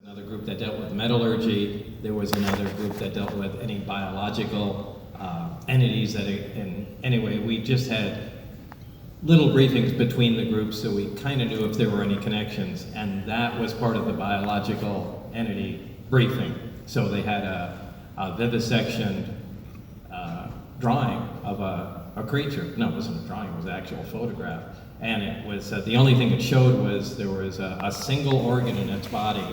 Another group that dealt with metallurgy. There was another group that dealt with any biological entities that, anyway, we just had little briefings between the groups so we kind of knew if there were any connections, and that was part of the biological entity briefing. So they had a vivisectioned drawing of a creature. No, it wasn't a drawing, it was an actual photograph. And it was, the only thing it showed was there was a single organ in its body,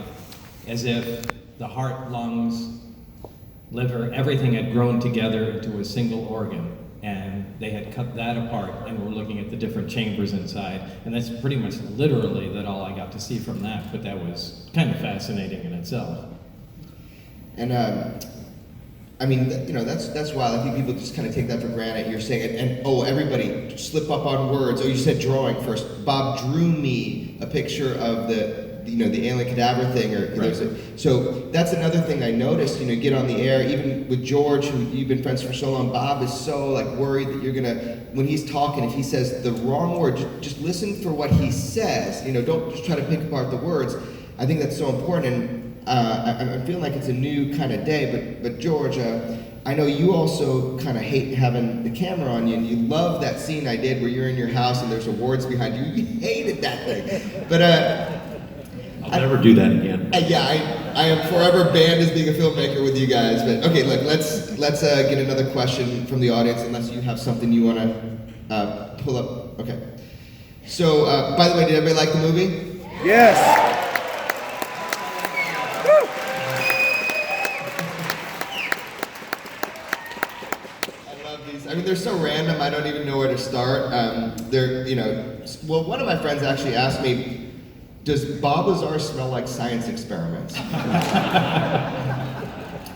as if the heart, lungs, liver, everything had grown together into a single organ. And they had cut that apart and were looking at the different chambers inside. And that's pretty much literally that all I got to see from that, but that was kind of fascinating in itself. And I mean, you know, that's wild. I think people just kind of take that for granted. You're saying, and oh, everybody slip up on words. Oh, you said drawing first. Bob drew me a picture of the alien cadaver thing, so that's another thing I noticed. Get on the air, even with George, who you've been friends for so long. Bob is so worried that you're gonna, when he's talking, if he says the wrong word, just listen for what he says. Don't just try to pick apart the words. I think that's so important, and I'm feeling like it's a new kind of day. But George, I know you also kind of hate having the camera on you, and you love that scene I did where you're in your house and there's awards behind you. You hated that thing, but. I'll never do that again. I am forever banned as being a filmmaker with you guys. But okay, look, let's get another question from the audience, unless you have something you want to pull up. Okay. So, by the way, did everybody like the movie? Yes. I love these. I mean, they're so random. I don't even know where to start. Well, one of my friends actually asked me, does Bob Lazar smell like science experiments?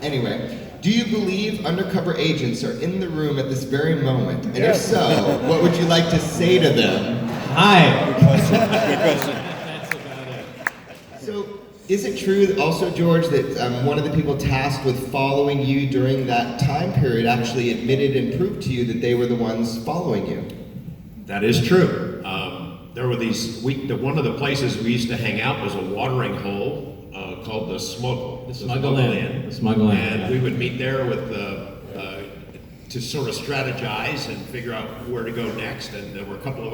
Anyway, do you believe undercover agents are in the room at this very moment? And if so, what would you like to say to them? Hi. Good question. That's about it. So, is it true also, George, that one of the people tasked with following you during that time period actually admitted and proved to you that they were the ones following you? That is true. There were one of the places we used to hang out was a watering hole called the Smuggle. The Smuggle Inn. The Smuggle Inn. And we would meet there with to sort of strategize and figure out where to go next. And there were a couple of